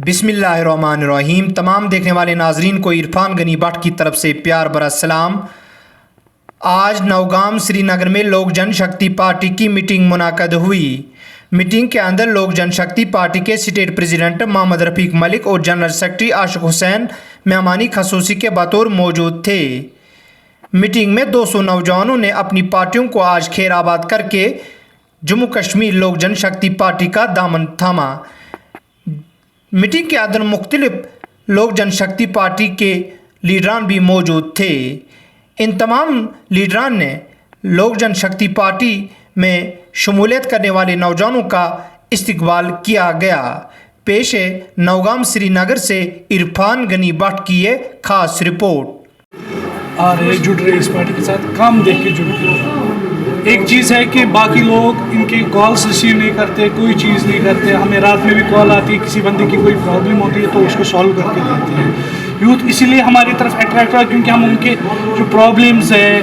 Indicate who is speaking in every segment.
Speaker 1: बिस्मिल्लाहिर्रहमानिर्रहीम। तमाम देखने वाले नाजरीन को इरफान गनी भट्ट की तरफ से प्यार भरा सलाम। आज नौगाम श्रीनगर में लोक जनशक्ति पार्टी की मीटिंग मुनाकद हुई। मीटिंग के अंदर लोक जनशक्ति पार्टी के स्टेट प्रेसिडेंट मोहम्मद रफ़ीक मलिक और जनरल सेक्रेटरी आशिक हुसैन मेहमानी खसूसी के बतौर मौजूद थे। मीटिंग में 200 नौजवानों ने अपनी पार्टियों को आज खैराबाद करके जम्मू कश्मीर लोक जनशक्ति पार्टी का दामन थामा। मीटिंग के अंदर मुख्तलिफ लोक जनशक्ति पार्टी के लीडरान भी मौजूद थे। इन तमाम लीडरान ने लोक जनशक्ति पार्टी में शमूलियत करने वाले नौजवानों का इस्तकबाल किया गया। पेश है नौगाम श्रीनगर से इरफान गनी भट्ट की ये खास रिपोर्ट।
Speaker 2: आ रहे जुड़ रहे इस पार्टी के साथ काम देख के जुड़ रहे। एक चीज़ है कि बाकी लोग इनकी कॉल्स रिसीव नहीं करते, कोई चीज़ नहीं करते। हमें रात में भी कॉल आती है, किसी बंदे की कोई प्रॉब्लम होती है तो उसको सॉल्व करके देते हैं। यूथ इसीलिए हमारी तरफ अट्रैक्ट हुआ क्योंकि हम उनके जो प्रॉब्लम्स है,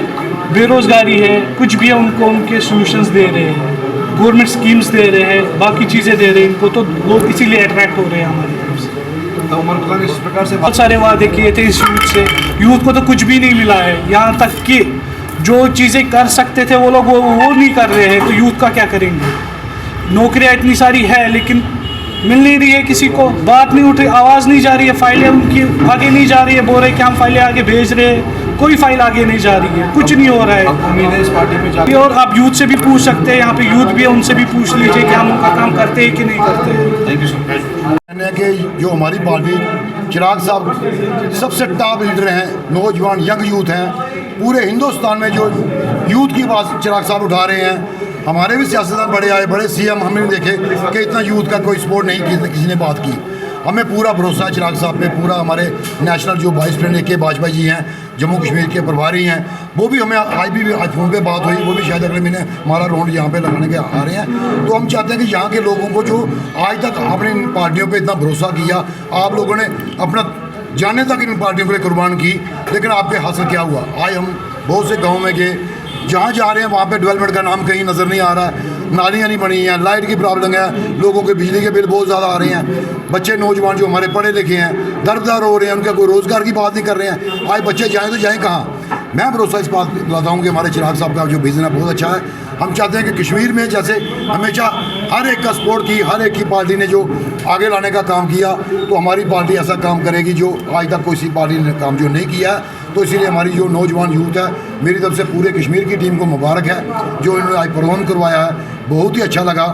Speaker 2: बेरोज़गारी है, कुछ भी है उनको उनके सोल्यूशंस दे रहे हैं, गवर्नमेंट स्कीम्स दे रहे हैं, बाकी चीज़ें दे रहे हैं इनको, तो लोग इसीलिए अट्रैक्ट हो रहे हैं हमारी तरफ से।
Speaker 3: तो इस प्रकार से
Speaker 2: बहुत सारे वादे किए थे इस यूथ से, यूथ को तो कुछ भी नहीं मिला है। यहाँ तक कि जो चीज़ें कर सकते थे वो लोग वो नहीं कर रहे हैं, तो यूथ का क्या करेंगे। नौकरियाँ इतनी सारी है लेकिन मिल नहीं रही है, किसी को बात नहीं उठ रही, आवाज़ नहीं जा रही है, फाइलें उनकी आगे नहीं जा रही है। बोल रहे कि हम फाइलें आगे भेज रहे हैं, कोई फाइल आगे नहीं जा रही है, कुछ नहीं हो रहा है।
Speaker 3: उम्मीद है इस पार्टी में जाके
Speaker 2: और आप यूथ से भी पूछ सकते हैं, यहाँ पे यूथ भी है, उनसे भी पूछ लीजिए कि हम उनका काम करते हैं कि नहीं करते हैं।
Speaker 3: Thank you so much.
Speaker 4: कि जो हमारी पार्टी चिराग साहब सबसे टॉप लीडर हैं, नौजवान यंग यूथ हैं, पूरे हिंदुस्तान में जो यूथ की बात चिराग साहब उठा रहे हैं। हमारे भी सियासतदान बड़े आए, बड़े सीएम हमने देखे कि इतना यूथ का कोई सपोर्ट नहीं किसी ने बात की। हमें पूरा भरोसा है चिराग साहब पे, पूरा हमारे नेशनल जो वाइस प्रेसिडेंट के वाजपेयी जी हैं, जम्मू कश्मीर के प्रभारी हैं, वो भी हमें आज फ़ोन पे बात हुई, वो भी शायद अगले महीने हमारा राउंड यहाँ पे लगाने के आ रहे हैं। तो हम चाहते हैं कि यहाँ के लोगों को जो आज तक आपने इन पार्टियों पे इतना भरोसा किया, आप लोगों ने अपना जाने तक इन पार्टियों के लिए कुर्बान की, लेकिन आपके हासिल क्या हुआ। आज हम बहुत से गाँव में गए, जहाँ जा रहे हैं वहाँ पे डेवलपमेंट का नाम कहीं नज़र नहीं आ रहा है, नालियाँ नहीं बनी हैं, लाइट की प्रॉब्लम है, लोगों के बिजली के बिल बहुत ज़्यादा आ रहे हैं। बच्चे नौजवान जो हमारे पढ़े लिखे हैं दरदार हो रहे हैं, उनका कोई रोज़गार की बात नहीं कर रहे हैं। आज बच्चे जाएँ तो जाएँ कहाँ। मैं भरोसा इस बात पर दिलाता हूँ कि हमारे चिराग साहब का जो विज़न है बहुत अच्छा है। हम चाहते हैं कि कश्मीर में जैसे हमेशा हर एक का सपोर्ट की, हर एक की पार्टी ने जो आगे लाने का काम किया, तो हमारी पार्टी ऐसा काम करेगी जो आज तक कोई पार्टी ने काम जो नहीं किया है। तो इसीलिए हमारी जो नौजवान यूथ है, मेरी तरफ से पूरे कश्मीर की टीम को मुबारक है जो इन्होंने आज प्रोग्राम करवाया है। बहुत ही अच्छा लगा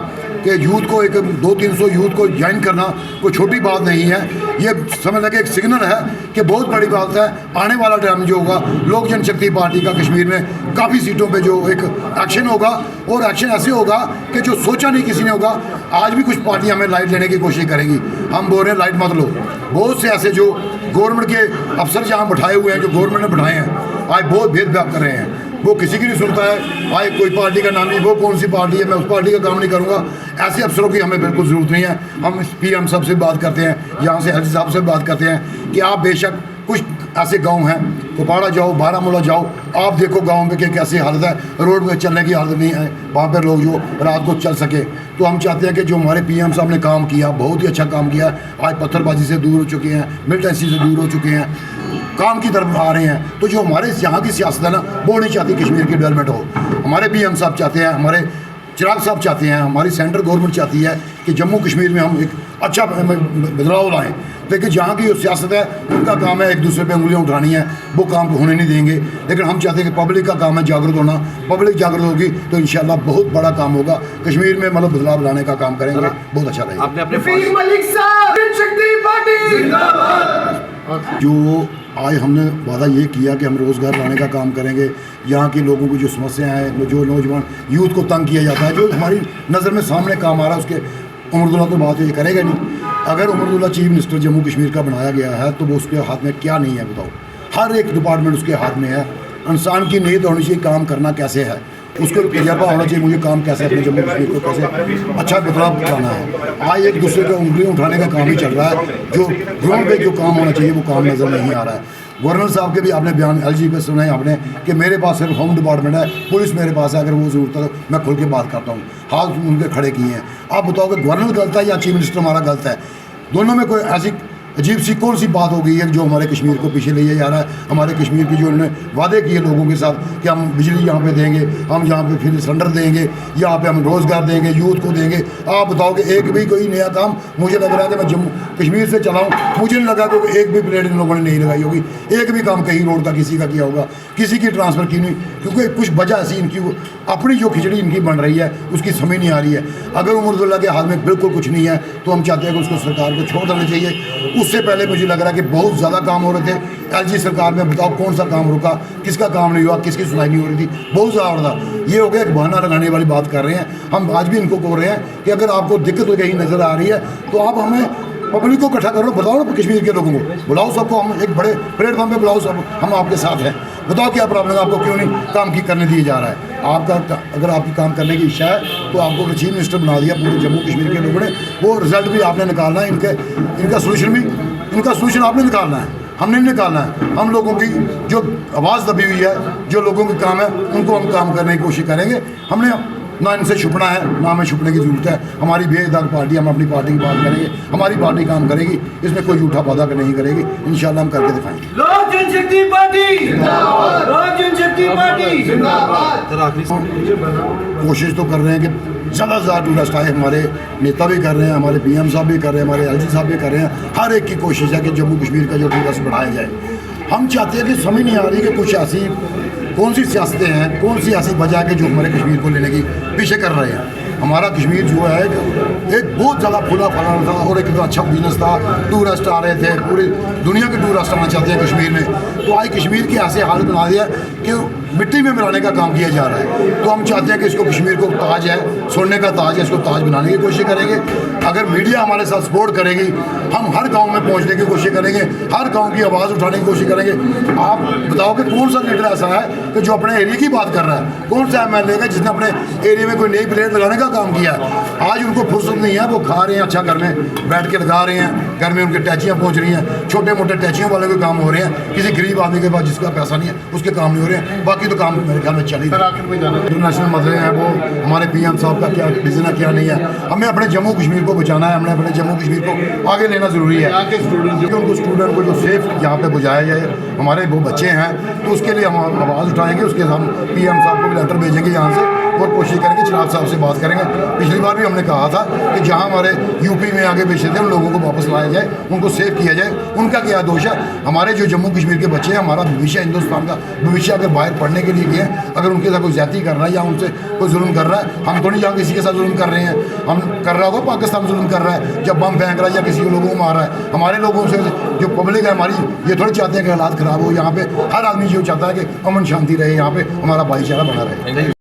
Speaker 4: कि यूथ को एक 200-300 यूथ को ज्वाइन करना कोई छोटी बात नहीं है। ये समझ लगे एक सिग्नल है कि बहुत बड़ी बात है। आने वाला टाइम जो होगा लोक जनशक्ति पार्टी का कश्मीर में काफ़ी सीटों पे जो एक एक्शन होगा, और एक्शन ऐसे होगा कि जो सोचा नहीं किसी ने होगा। आज भी कुछ पार्टियां हमें लाइट लेने की कोशिश करेंगी, हम बोल रहे हैं लाइट मत लो। बहुत से ऐसे जो गवर्नमेंट के अफसर जहाँ बैठाए हुए हैं, जो गवर्नमेंट ने बैठाए हैं, आज बहुत भेदभाव कर रहे हैं, वो किसी की नहीं सुनता है। आज कोई पार्टी का नाम नहीं, वो कौन सी पार्टी है, मैं उस पार्टी का काम नहीं करूँगा। ऐसे अफसरों की हमें बिल्कुल ज़रूरत नहीं है। हम PM साहब से बात करते हैं, यहाँ से हजी साहब से बात करते हैं कि आप बेशक कुछ ऐसे गांव हैं, कुपवाड़ा जाओ, बारामूला जाओ, आप देखो गांव में कि कैसी हालत है, रोड में चलने की हालत नहीं है, वहाँ पर लोग जो रात को चल सके। तो हम चाहते हैं कि जो हमारे PM साहब ने काम किया, बहुत ही अच्छा काम किया। आज पत्थरबाजी से दूर हो चुके हैं, मिलिटेंसी से दूर हो चुके हैं, काम की तरफ आ रहे हैं। तो जो हमारे यहाँ की सियासत है ना, वो नहीं चाहती कश्मीर की डेवलपमेंट हो। हमारे PM साहब चाहते हैं, हमारे चिराग साहब चाहते हैं, हमारी सेंट्रल गवर्नमेंट चाहती है कि जम्मू कश्मीर में हम एक अच्छा बदलाव लाएं। लेकिन जहाँ की जो सियासत है, उनका काम है एक दूसरे पे उंगलियां उठानी है, वो काम को होने नहीं देंगे। लेकिन हम चाहते हैं कि पब्लिक का काम है जागरूक होना। पब्लिक जागरूक होगी तो इंशाल्लाह बहुत बड़ा काम होगा कश्मीर में, मतलब बदलाव लाने का काम करेंगे, बहुत अच्छा रहेगा। जो आज हमने वादा ये किया कि हम रोज़गार लाने का काम करेंगे। यहाँ के लोगों की जो समस्याएं हैं, जो नौजवान यूथ को तंग किया जाता है, जो हमारी नज़र में सामने काम आ रहा है, उसके उमरदुल्ला तो बात ये करेगा नहीं। अगर उमरदुल्ला चीफ मिनिस्टर जम्मू कश्मीर का बनाया गया है तो वो उसके हाथ में क्या नहीं है बताओ। हर एक डिपार्टमेंट उसके हाथ में है। इंसान की नीयत होनी चाहिए काम करना कैसे है, उसको तजर्बा होना चाहिए मुझे काम कैसे अपने जम्मू कश्मीर को कैसे अच्छा बदलाव कराना है। आज एक दूसरे का उंगलियां उठाने का काम ही चल रहा है, जो ग्राउंड पे जो काम होना चाहिए वो काम नज़र नहीं आ रहा है। गवर्नर साहब के भी आपने बयान LG पे सुना है आपने कि मेरे पास सिर्फ होम डिपार्टमेंट है, पुलिस मेरे पास है, अगर वो ज़रूरत है तो मैं खुल के बात करता हूँ। हाथ उनके खड़े किए हैं। आप बताओ कि गवर्नर गलत है या चीफ मिनिस्टर हमारा गलत है? दोनों में कोई ऐसी अजीब सी कौन सी बात हो गई है जो हमारे कश्मीर को पीछे ले जा रहा है। हमारे कश्मीर की जो उन्होंने वादे किए लोगों के साथ कि हम बिजली यहाँ पे देंगे, हम यहाँ पे फिर सिलेंडर देंगे, यहाँ पे हम रोज़गार देंगे, यूथ को देंगे। आप बताओ कि एक भी कोई नया काम मुझे लग रहा है कि मैं जम्मू कश्मीर से चलाऊँ, मुझे नहीं लगा कि एक भी प्लेट इन लोगों ने नहीं लगाई होगी, एक भी काम कहीं रोड का किसी का किया होगा, किसी की ट्रांसफ़र की नहीं, क्योंकि कुछ वजह ऐसी इनकी अपनी जो खिचड़ी इनकी बन रही है उसकी समझ नहीं आ रही है। अगर उमर अब्दुल्ला के हाथ में बिल्कुल कुछ नहीं है तो हम चाहते हैं कि उसको सरकार को छोड़ देना चाहिए। उससे पहले मुझे लग रहा है कि बहुत ज़्यादा काम हो रहे थे एलजी सरकार में। बताओ कौन सा काम रुका, किसका काम नहीं हुआ, किसकी सुनाई नहीं हो रही थी, बहुत ज़्यादा हो रहा था। ये हो गया एक बहाना लगाने वाली बात कर रहे हैं। हम आज भी इनको बोल रहे हैं कि अगर आपको दिक्कत कहीं नज़र आ रही है तो आप हमें पब्लिक को इकट्ठा करो, बताओ ना कश्मीर के लोगों को, बुलाओ सबको, हम एक बड़े प्लेटफॉर्म पे बुलाओ सब, हम आपके साथ हैं। बताओ क्या प्रॉब्लम है, आपको क्यों नहीं काम की करने दिया जा रहा है। आपका अगर आपकी काम करने की इच्छा है तो आपको चीफ मिनिस्टर बना दिया पूरे जम्मू कश्मीर के लोगों ने, वो रिजल्ट भी आपने निकालना है, इनका सोल्यूशन आपने निकालना है, हमने नहीं निकालना है। हम लोगों की जो आवाज़ दबी हुई है, जो लोगों के काम है, उनको हम काम करने की कोशिश करेंगे। हमने ना इनसे छुपना है, ना हमें छुपने की ज़रूरत है। हमारी बेदाग पार्टी, हम अपनी पार्टी की बात करेंगे, हमारी पार्टी काम करेगी, इसमें कोई झूठा वादा नहीं करेगी। इंशाल्लाह हम करके दिखाएंगे।
Speaker 5: लोक जनशक्ति पार्टी जिंदाबाद, लोक जनशक्ति पार्टी जिंदाबाद।
Speaker 4: कोशिश तो कर रहे हैं कि ज़्यादा से ज़्यादा टूरिस्ट आए। हमारे नेता भी कर रहे हैं, हमारे पीएम साहब भी कर रहे हैं, हमारे एलजी साहब भी कर रहे हैं। हर एक की कोशिश है कि जम्मू कश्मीर का जो टूरिस्ट बढ़ाया जाए। हम चाहते हैं कि समझ नहीं आ रही कि कुछ ऐसी कौन सी सियासतें हैं, कौन सी ऐसी वजह है कि जो हमारे कश्मीर को लेने की पीछे कर रहे हैं। हमारा कश्मीर जो है एक बहुत ज़्यादा फूला फला था और एक अच्छा बिजनेस था, टूरिस्ट आ रहे थे, पूरी दुनिया के टूरिस्ट आना चाहते हैं कश्मीर में। तो आज कश्मीर की ऐसे हालत बना दिया कि मिट्टी में मिलाने का काम किया जा रहा है। तो हम चाहते हैं कि इसको कश्मीर को ताज है, सोने का ताज है, इसको ताज बनाने की कोशिश करेंगे। अगर मीडिया हमारे साथ सपोर्ट करेगी, हम हर गांव में पहुंचने की कोशिश करेंगे, हर गांव की आवाज़ उठाने की कोशिश करेंगे। आप बताओ कि कौन सा लीडर ऐसा है कि जो अपने एरिया की बात कर रहा है, कौन सा एमएलए है जिसने अपने एरिया में कोई नई प्लेट लगाने का काम किया है। आज उनको फुर्सत नहीं है, वो खा रहे हैं अच्छा, घर में बैठ के लगा रहे हैं, घर में उनकी टैचियाँ पहुँच रही हैं, छोटे मोटे टैचियों वाले के काम हो रहे हैं। किसी गरीब आदमी के पास जिसका पैसा नहीं है उसके काम नहीं हो रहे हैं, बाकी तो काम मेरे ख्याल में चल ही रहा है। इंटरनेशनल मसले हैं, वो हमारे पीएम साहब का क्या विजन है क्या नहीं है। हमें अपने जम्मू कश्मीर को बचाना है, हमें अपने जम्मू कश्मीर को आगे लेना ज़रूरी है। उनको स्टूडेंट को जो सेफ यहाँ पे बुझाया जाए, हमारे वो बच्चे हैं तो उसके लिए हम आवाज़ उठाएंगे। उसके हम पीएम साहब को भी लेटर भेजेंगे यहाँ से और कोशिश करेंगे, चिराग साहब से बात करेंगे। पिछली बार भी हमने कहा था कि जहाँ हमारे यूपी में आगे बेचे थे उन लोगों को वापस लाया जाए, उनको सेव किया जाए। उनका क्या दोष है? हमारे जो जम्मू कश्मीर के बच्चे हैं, हमारा भविष्य, हिंदुस्तान का भविष्य अगर बाहर पढ़ने के लिए गए, अगर उनके साथ कोई ज्यादती कर रहा है या उनसे कोई जुल्म कर रहा है, हम तो नहीं जहाँ किसी के साथ जुल्म कर रहे हैं, हम कर रहा होगा पाकिस्तान जुल्म कर रहा है जब बम फेंक रहा है या किसी लोगों को मार रहा है। हमारे लोगों से जो पब्लिक है हमारी, ये थोड़ी चाहते हैं कि हालात ख़राब हो। यहाँ पे हर आदमी जो चाहता है कि अमन शांति रहे, यहाँ पे हमारा भाईचारा बना रहे।